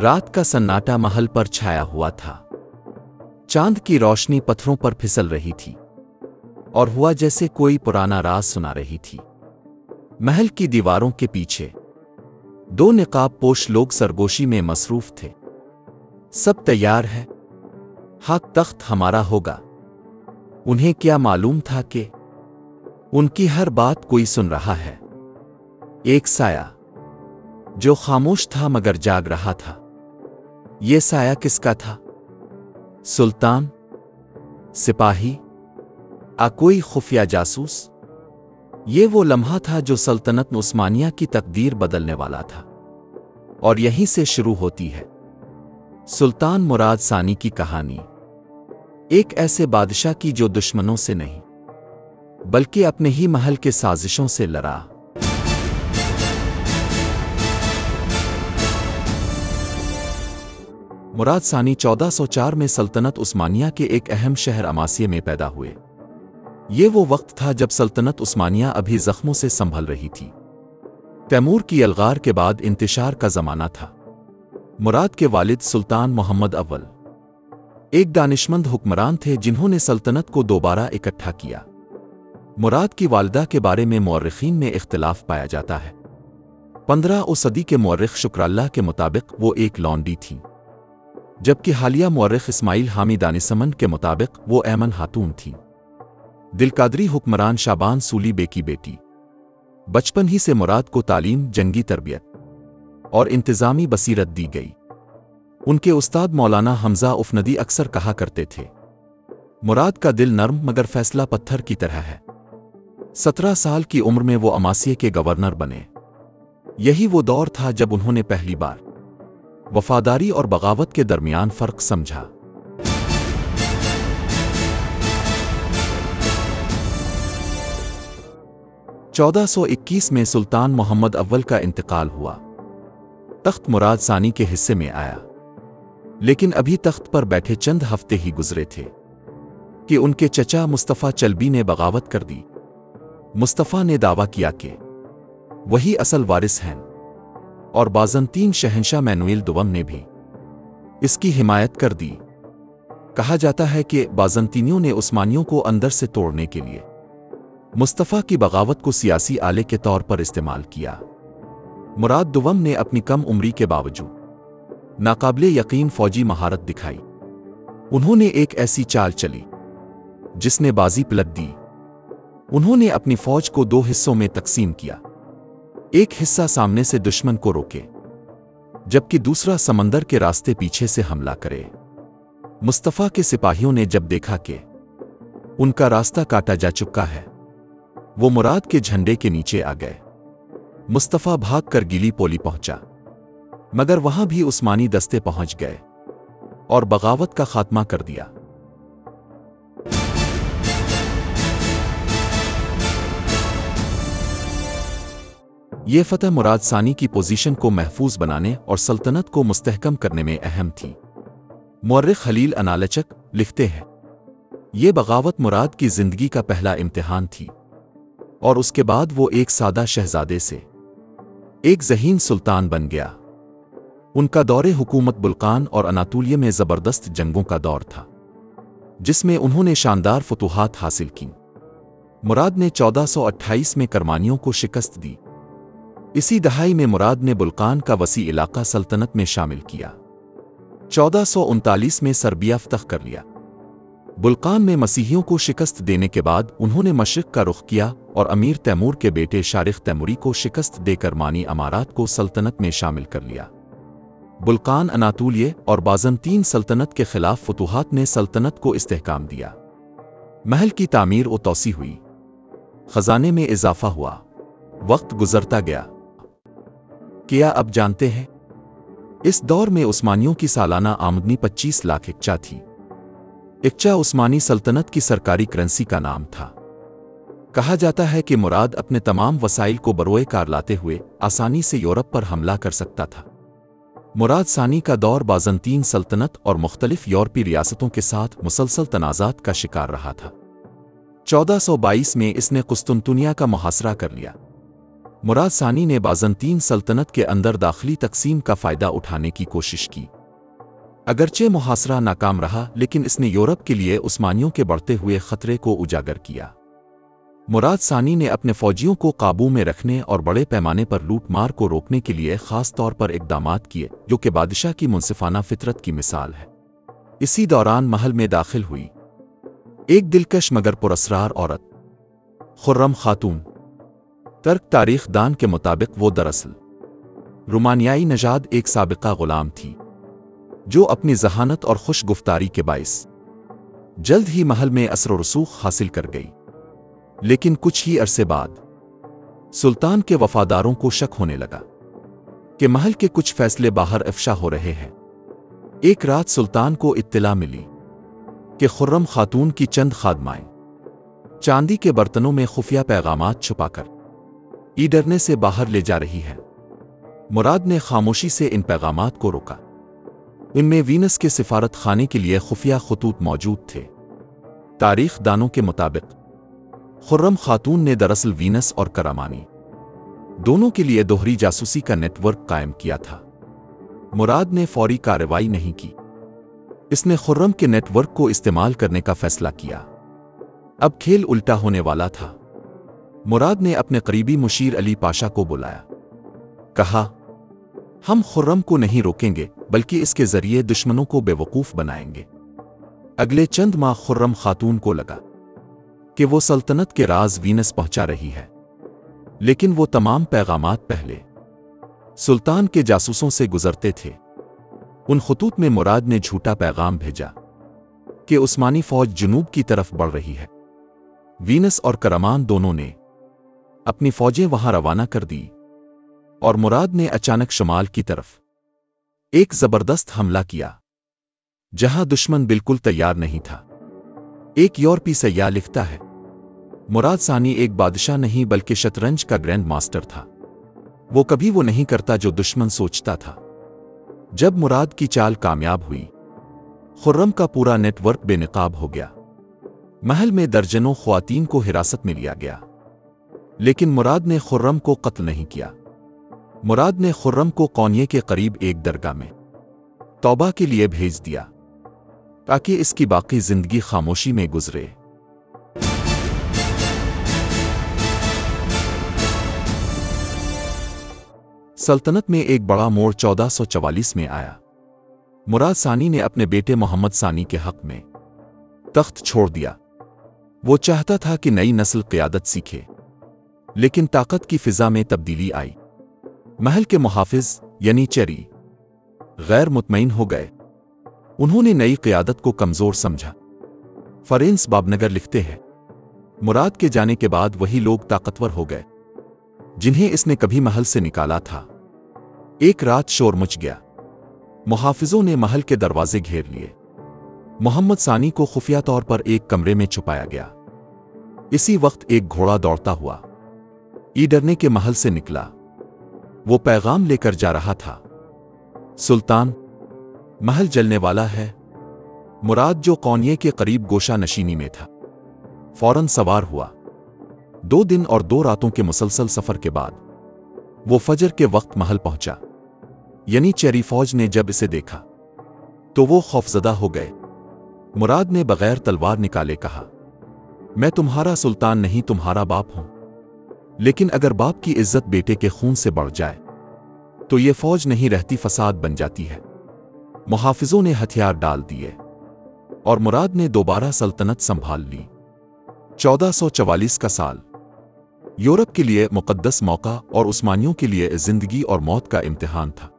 رات کا سناٹا محل پر چھایا ہوا تھا۔ چاند کی روشنی پتھروں پر پھسل رہی تھی اور ہوا جیسے کوئی پرانا راز سنا رہی تھی۔ محل کی دیواروں کے پیچھے دو نقاب پوش لوگ سرگوشی میں مصروف تھے۔ سب تیار ہے، حق تخت ہمارا ہوگا۔ انہیں کیا معلوم تھا کہ ان کی ہر بات کوئی سن رہا ہے۔ ایک سایہ جو خاموش تھا مگر جاگ رہا تھا۔ یہ سایہ کس کا تھا؟ سلطان؟ سپاہی؟ کوئی خفیہ جاسوس؟ یہ وہ لمحہ تھا جو سلطنت عثمانیہ کی تقدیر بدلنے والا تھا، اور یہیں سے شروع ہوتی ہے سلطان مراد ثانی کی کہانی، ایک ایسے بادشاہ کی جو دشمنوں سے نہیں بلکہ اپنے ہی محل کے سازشوں سے لڑا۔ مراد ثانی 1404 میں سلطنت عثمانیہ کے ایک اہم شہر عماسیہ میں پیدا ہوئے۔ یہ وہ وقت تھا جب سلطنت عثمانیہ ابھی زخموں سے سنبھل رہی تھی۔ تیمور کی الغار کے بعد انتشار کا زمانہ تھا۔ مراد کے والد سلطان محمد اول ایک دانشمند حکمران تھے جنہوں نے سلطنت کو دوبارہ اکٹھا کیا۔ مراد کی والدہ کے بارے میں مورخین میں اختلاف پایا جاتا ہے۔ 15ویں صدی کے مورخ شکر اللہ کے مطابق وہ ایک لونڈی تھیں، جبکہ حالیہ مورخ اسماعیل حامی دانشمند کے مطابق وہ ایمن خاتون تھیں۔ دلقادری حکمران شابان سولی بے کی بیٹی۔ بچپن ہی سے مراد کو تعلیم، جنگی تربیت اور انتظامی بصیرت دی گئی۔ ان کے استاد مولانا حمزہ افندی اکثر کہا کرتے تھے، مراد کا دل نرم مگر فیصلہ پتھر کی طرح ہے۔ 17 سال کی عمر میں وہ عماسیہ کے گورنر بنے۔ یہی وہ دور تھا جب انہوں نے پہلی بار وفاداری اور بغاوت کے درمیان فرق سمجھا۔ چودہ سو 21 میں سلطان محمد اول کا انتقال ہوا۔ تخت مراد ثانی کے حصے میں آیا، لیکن ابھی تخت پر بیٹھے چند ہفتے ہی گزرے تھے کہ ان کے چچا مصطفیٰ چلبی نے بغاوت کر دی۔ مصطفیٰ نے دعویٰ کیا کہ وہی اصل وارث ہیں، اور بازنطین شہنشاہ مینوئل دوم نے بھی اس کی حمایت کر دی۔ کہا جاتا ہے کہ بازنطینیوں نے عثمانیوں کو اندر سے توڑنے کے لیے مصطفیٰ کی بغاوت کو سیاسی آلے کے طور پر استعمال کیا۔ مراد دوم نے اپنی کم عمری کے باوجود ناقابل یقین فوجی مہارت دکھائی۔ انہوں نے ایک ایسی چال چلی جس نے بازی پلٹ دی۔ انہوں نے اپنی فوج کو 2 حصوں میں تقسیم کیا، ایک حصہ سامنے سے دشمن کو روکے جبکہ دوسرا سمندر کے راستے پیچھے سے حملہ کرے۔ مصطفیٰ کے سپاہیوں نے جب دیکھا کہ ان کا راستہ کاٹا جا چکا ہے، وہ مراد کے جھنڈے کے نیچے آ گئے۔ مصطفیٰ بھاگ کر گیلی پولی پہنچا، مگر وہاں بھی عثمانی دستے پہنچ گئے اور بغاوت کا خاتمہ کر دیا۔ یہ فتح مراد ثانی کی پوزیشن کو محفوظ بنانے اور سلطنت کو مستحکم کرنے میں اہم تھی۔ مورخ خلیل انالچک لکھتے ہیں، یہ بغاوت مراد کی زندگی کا پہلا امتحان تھی، اور اس کے بعد وہ ایک سادہ شہزادے سے ایک ذہین سلطان بن گیا۔ ان کا دور حکومت بلقان اور اناطولیہ میں زبردست جنگوں کا دور تھا، جس میں انہوں نے شاندار فتوحات حاصل کیں۔ مراد نے 1428 میں کرمانیوں کو شکست دی۔ اسی دہائی میں مراد نے بلقان کا وسیع علاقہ سلطنت میں شامل کیا۔ 1439 میں سربیا فتح کر لیا۔ بلقان میں مسیحیوں کو شکست دینے کے بعد انہوں نے مشرق کا رخ کیا اور امیر تیمور کے بیٹے شارخ تیموری کو شکست دے کر مانی امارات کو سلطنت میں شامل کر لیا۔ بلقان، اناطولیہ اور بازنطین سلطنت کے خلاف فتوحات نے سلطنت کو استحکام دیا۔ محل کی تعمیر و توسیع ہوئی، خزانے میں اضافہ ہوا، وقت گزرتا گیا۔ کیا اب جانتے ہیں؟ اس دور میں عثمانیوں کی سالانہ آمدنی 25 لاکھ اکچا تھی۔ اکچا عثمانی سلطنت کی سرکاری کرنسی کا نام تھا۔ کہا جاتا ہے کہ مراد اپنے تمام وسائل کو بروئے کار لاتے ہوئے آسانی سے یورپ پر حملہ کر سکتا تھا۔ مراد ثانی کا دور بازنطین سلطنت اور مختلف یورپی ریاستوں کے ساتھ مسلسل تنازعات کا شکار رہا تھا۔ 1422 میں اس نے قسطنطنیہ کا محاصرہ کر لیا۔ मुराद सानी ने बाज़ंतीन सल्तनत के अंदर दाखिली तकसीम का फ़ायदा उठाने की कोशिश की। अगरचे मुहासरा नाकाम रहा, लेकिन इसने यूरोप के लिए उस्मानियों के बढ़ते हुए खतरे को उजागर किया। मुराद सानी ने अपने फौजियों को काबू में रखने और बड़े पैमाने पर लूटमार को रोकने के लिए खास तौर पर इक़दामात किए, जो कि बादशाह की मुनसिफाना फितरत की मिसाल है। इसी दौरान महल में दाखिल हुई एक दिलकश मगर पुरअसरार औरत, खुर्रम खातून। तर्क तारीख दान के मुताबिक वो दरअसल रोमानियाई नजाद एक साबिका गुलाम थी, जो अपनी जहानत और खुश गुफ्तारी के बाइस जल्द ही महल में असर रसूख हासिल कर गई। लेकिन कुछ ही अरसे बाद सुल्तान के वफादारों को शक होने लगा कि महल के कुछ फैसले बाहर अफशा हो रहे हैं। एक रात सुल्तान को इत्तला मिली कि खुर्रम खातून की चंद खादमाएं चांदी के बर्तनों में खुफिया पैगामात छुपाकर ईडरने से बाहर ले जा रही है। मुराद ने खामोशी से इन पैगामात को रोका। इनमें वीनस के सिफारत खाने के लिए खुफिया खतूत मौजूद थे। तारीख दानों के मुताबिक खुर्रम खातून ने दरअसल वीनस और करामानी दोनों के लिए दोहरी जासूसी का नेटवर्क कायम किया था। मुराद ने फौरी कार्रवाई नहीं की। इसने खुर्रम के नेटवर्क को इस्तेमाल करने का फैसला किया। अब खेल उल्टा होने वाला था। मुराद ने अपने करीबी मुशीर अली पाशा को बुलाया। कहा, हम खुर्रम को नहीं रोकेंगे, बल्कि इसके जरिए दुश्मनों को बेवकूफ बनाएंगे। अगले चंद माह खुर्रम खातून को लगा कि वो सल्तनत के राज वीनस पहुंचा रही है, लेकिन वो तमाम पैगामात पहले सुल्तान के जासूसों से गुजरते थे। उन खतूत में मुराद ने झूठा पैगाम भेजा कि उस्मानी फौज जुनूब की तरफ बढ़ रही है। वीनस और करामान दोनों ने अपनी फौजें वहां रवाना कर दी और मुराद ने अचानक शुमाल की तरफ एक जबरदस्त हमला किया, जहां दुश्मन बिल्कुल तैयार नहीं था। एक यूरोपी सय्याह लिखता है, मुराद सानी एक बादशाह नहीं बल्कि शतरंज का ग्रैंड मास्टर था। वो कभी वो नहीं करता जो दुश्मन सोचता था। जब मुराद की चाल कामयाब हुई, खुर्रम का पूरा नेटवर्क बेनकाब हो गया। महल में दर्जनों ख्वातीन को हिरासत में लिया गया, लेकिन मुराद ने खुर्रम को कत्ल नहीं किया। मुराद ने खुर्रम को कोनिये के करीब एक दरगाह में तौबा के लिए भेज दिया, ताकि इसकी बाकी जिंदगी खामोशी में गुजरे। सल्तनत में एक बड़ा मोड़ 1444 में आया। मुराद सानी ने अपने बेटे मोहम्मद सानी के हक में तख्त छोड़ दिया। वो चाहता था कि नई नस्ल क़यादत सीखे, लेकिन ताकत की फिजा में तब्दीली आई। महल के मुहाफिज यानी चेरी गैर मुतमईन हो गए। उन्होंने नई क़यादत को कमजोर समझा। फरेंस बाबनगर लिखते हैं, मुराद के जाने के बाद वही लोग ताकतवर हो गए जिन्हें इसने कभी महल से निकाला था। एक रात शोर मच गया। मुहाफिजों ने महल के दरवाजे घेर लिए। मोहम्मद सानी को खुफिया तौर पर एक कमरे में छुपाया गया। इसी वक्त एक घोड़ा दौड़ता हुआ ईडरने के महल से निकला। वो पैगाम लेकर जा रहा था, सुल्तान, महल जलने वाला है। मुराद, जो कोनिये के करीब गोशा नशीनी में था, फौरन सवार हुआ। 2 दिन और 2 रातों के मुसलसल सफर के बाद वो फजर के वक्त महल पहुंचा। यानी चेरी फौज ने जब इसे देखा तो वो खौफजदा हो गए। मुराद ने बगैर तलवार निकाले कहा, मैं तुम्हारा सुल्तान नहीं, तुम्हारा बाप हूं। लेकिन अगर बाप की इज्जत बेटे के खून से बढ़ जाए तो ये फौज नहीं रहती, फसाद बन जाती है। मुहाफिजों ने हथियार डाल दिए और मुराद ने दोबारा सल्तनत संभाल ली। 1444 का साल यूरोप के लिए मुकद्दस मौका और उस्मानियों के लिए जिंदगी और मौत का इम्तिहान था।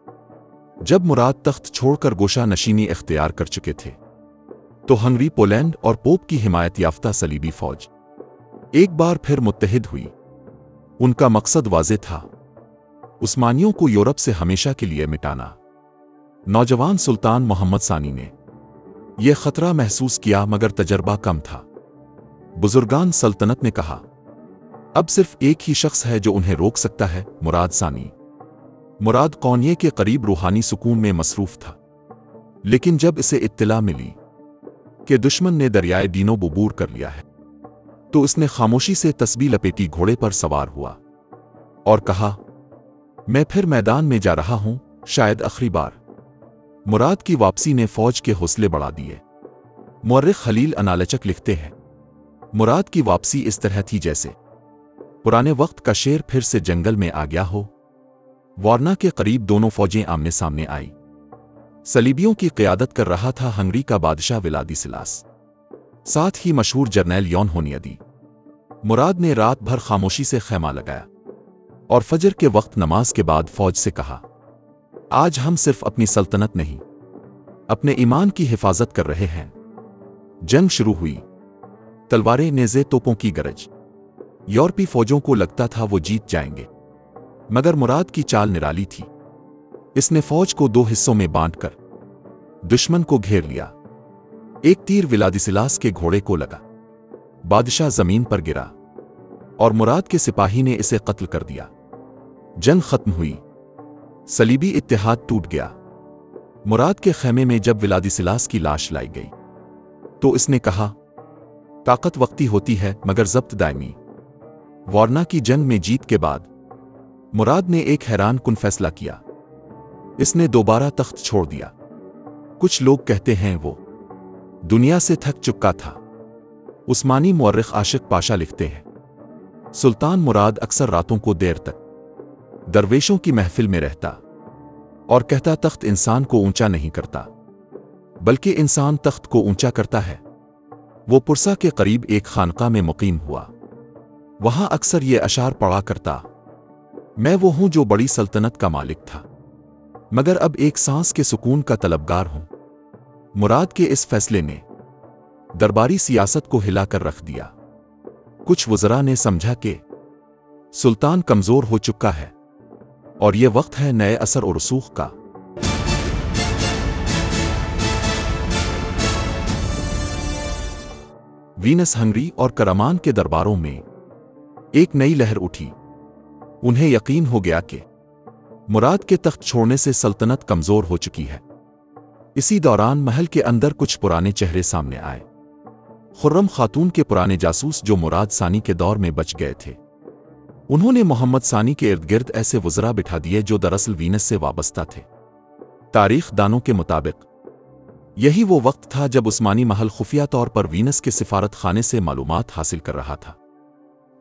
जब मुराद तख्त छोड़कर गोशा नशीनी इख्तियार कर चुके थे, तो हंगरी, पोलैंड और पोप की हिमायत याफ्ता सलीबी फौज एक बार फिर मुत्तहिद हुई। उनका मकसद वाज़ेह था, उस्मानियों को यूरोप से हमेशा के लिए मिटाना। नौजवान सुल्तान मोहम्मद सानी ने यह खतरा महसूस किया, मगर तजर्बा कम था। बुजुर्गान सल्तनत ने कहा, अब सिर्फ एक ही शख्स है जो उन्हें रोक सकता है, मुराद सानी। मुराद कोनिये के करीब रूहानी सुकून में मसरूफ था, लेकिन जब इसे इत्तला मिली कि दुश्मन ने दरियाए दीनो बुबूर कर लिया है, तो इसने खामोशी से तस्बीह लपेटी घोड़े पर सवार हुआ और कहा, मैं फिर मैदान में जा रहा हूं, शायद आखिरी बार। मुराद की वापसी ने फौज के हौसले बढ़ा दिए। मुअर्रिख खलील अनालचक लिखते हैं, मुराद की वापसी इस तरह थी जैसे पुराने वक्त का शेर फिर से जंगल में आ गया हो। वारना के करीब दोनों फौजें आमने सामने आई। सलीबियों की क़यादत कर रहा था हंगरी का बादशाह व्लादिस्लास, साथ ही मशहूर जर्नैल यौन होनियदी। मुराद ने रात भर खामोशी से खैमा लगाया और फजर के वक्त नमाज के बाद फौज से कहा, आज हम सिर्फ अपनी सल्तनत नहीं, अपने ईमान की हिफाजत कर रहे हैं। जंग शुरू हुई। तलवारें, नेज़े, तोपों की गरज। यूरोपी फौजों को लगता था वो जीत जाएंगे, मगर मुराद की चाल निराली थी। इसने फौज को दो हिस्सों में बांटकर दुश्मन को घेर लिया। एक तीर व्लादिस्लास के घोड़े को लगा, बादशाह जमीन पर गिरा और मुराद के सिपाही ने इसे कत्ल कर दिया। जंग खत्म हुई, सलीबी इत्तेहाद टूट गया। मुराद के खेमे में जब व्लादिस्लास की लाश लाई गई तो इसने कहा, ताकत वक्ती होती है मगर ज़ब्त दायमी। वारना की जंग में जीत के बाद मुराद ने एक हैरान कुन फैसला किया। इसने दोबारा तख्त छोड़ दिया। कुछ लोग कहते हैं वो दुनिया से थक चुका था। उस्मानी मुअर्रिख आशिक पाशा लिखते हैं, सुल्तान मुराद अक्सर रातों को देर तक दरवेशों की महफिल में रहता और कहता, तख्त इंसान को ऊंचा नहीं करता बल्कि इंसान तख्त को ऊंचा करता है। वो पुरसा के करीब एक खानका में मुकीम हुआ। वहां अक्सर ये अशार पढ़ा करता, मैं वो हूं जो बड़ी सल्तनत का मालिक था मगर अब एक सांस के सुकून का तलबगार हूं। मुराद के इस फैसले ने दरबारी सियासत को हिलाकर रख दिया। कुछ वज़रा ने समझा कि सुल्तान कमजोर हो चुका है और यह वक्त है नए असर और रसूख का। वीनस, हंगरी और करामान के दरबारों में एक नई लहर उठी। उन्हें यकीन हो गया कि मुराद के तख्त छोड़ने से सल्तनत कमजोर हो चुकी है। इसी दौरान महल के अंदर कुछ पुराने चेहरे सामने आए। खुर्रम खातून के पुराने जासूस जो मुराद सानी के दौर में बच गए थे। उन्होंने मोहम्मद सानी के इर्द गिर्द ऐसे वज़रा बिठा दिए जो दरअसल वीनस से वाबस्ता थे। तारीख दानों के मुताबिक यही वो वक्त था जब उस्मानी महल खुफिया तौर पर वीनस के सिफारत खाने से मालूमात हासिल कर रहा था।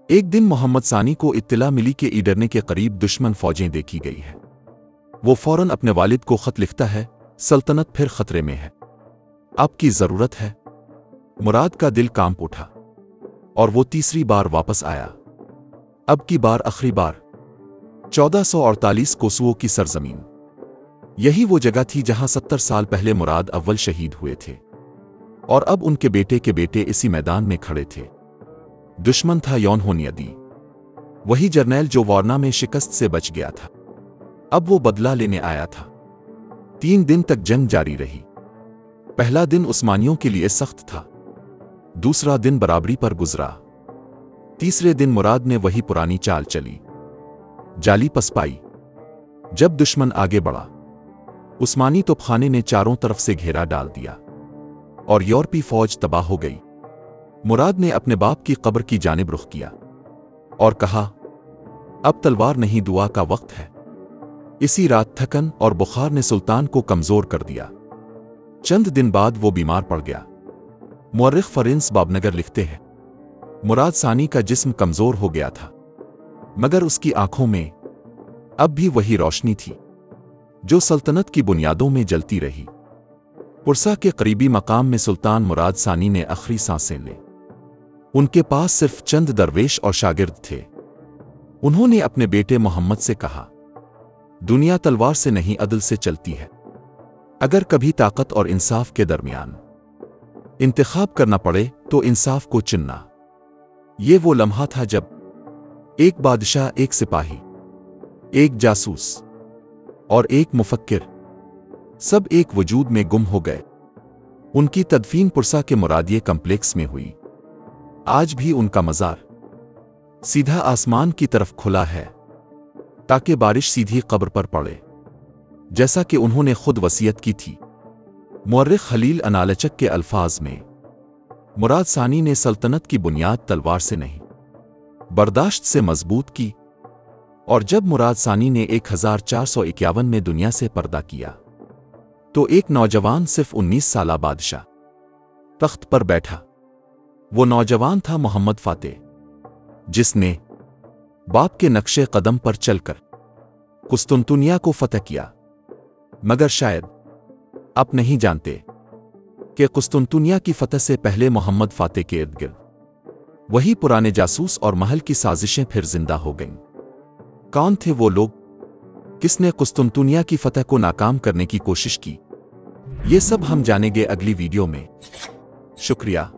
एक दिन मोहम्मद सानी को इत्तला मिली कि ईडरने के करीब दुश्मन फौजें देखी गई है। वो फौरन अपने वालिद को खत लिखता है, सल्तनत फिर खतरे में है, आपकी जरूरत है। मुराद का दिल कांप उठा और वो तीसरी बार वापस आया, अब की बार आखिरी बार। 1448 कोसुओं की सरजमीन, यही वो जगह थी जहां 70 साल पहले मुराद अव्वल शहीद हुए थे और अब उनके बेटे के बेटे इसी मैदान में खड़े थे। दुश्मन था यौन होनियदी, वही जर्नैल जो वारना में शिकस्त से बच गया था। अब वो बदला लेने आया था। 3 दिन तक जंग जारी रही। पहला दिन उस्मानियों के लिए सख्त था, दूसरा दिन बराबरी पर गुजरा, तीसरे दिन मुराद ने वही पुरानी चाल चली, जाली पसपाई। जब दुश्मन आगे बढ़ा, उस्मानी तोपखाने ने चारों तरफ से घेरा डाल दिया और यूरोपी फौज तबाह हो गई। मुराद ने अपने बाप की कब्र की जानिब रुख किया और कहा, अब तलवार नहीं दुआ का वक्त है। इसी रात थकन और बुखार ने सुल्तान को कमजोर कर दिया। चंद दिन बाद वो बीमार पड़ गया। मुअर्रिख फरेंस बाबनगर लिखते हैं, मुराद सानी का जिस्म कमजोर हो गया था मगर उसकी आंखों में अब भी वही रोशनी थी जो सल्तनत की बुनियादों में जलती रही। पुरसा के करीबी मकाम में सुल्तान मुराद सानी ने आखिरी सांसें ली। उनके पास सिर्फ चंद दरवेश और शागिर्द थे। उन्होंने अपने बेटे मोहम्मद से कहा, दुनिया तलवार से नहीं अदल से चलती है। अगर कभी ताकत और इंसाफ के दरमियान इंतखाब करना पड़े तो इंसाफ को चुनना। ये वो लम्हा था जब एक बादशाह, एक सिपाही, एक जासूस और एक मुफक्किर सब एक वजूद में गुम हो गए। उनकी तदफीन पुरसा के मुरादिये कम्प्लेक्स में हुई। आज भी उनका मज़ार सीधा आसमान की तरफ खुला है ताकि बारिश सीधी कब्र पर पड़े, जैसा कि उन्होंने खुद वसीयत की थी। मुअर्रिख खलील अनालचक के अल्फाज में, मुराद सानी ने सल्तनत की बुनियाद तलवार से नहीं बर्दाश्त से मजबूत की। और जब मुराद सानी ने 1451 में दुनिया से पर्दा किया तो एक नौजवान सिर्फ 19 साला बादशाह तख्त पर बैठा। वो नौजवान था मोहम्मद फातेह, जिसने बाप के नक्शे कदम पर चलकर कुस्तुनतुनिया को फतह किया। मगर शायद आप नहीं जानते कि कुस्तुनतुनिया की फतह से पहले मोहम्मद फातेह के इर्द गिर्द वही पुराने जासूस और महल की साजिशें फिर जिंदा हो गईं। कौन थे वो लोग? किसने कुस्तुनतुनिया की फतह को नाकाम करने की कोशिश की? ये सब हम जानेंगे अगली वीडियो में। शुक्रिया।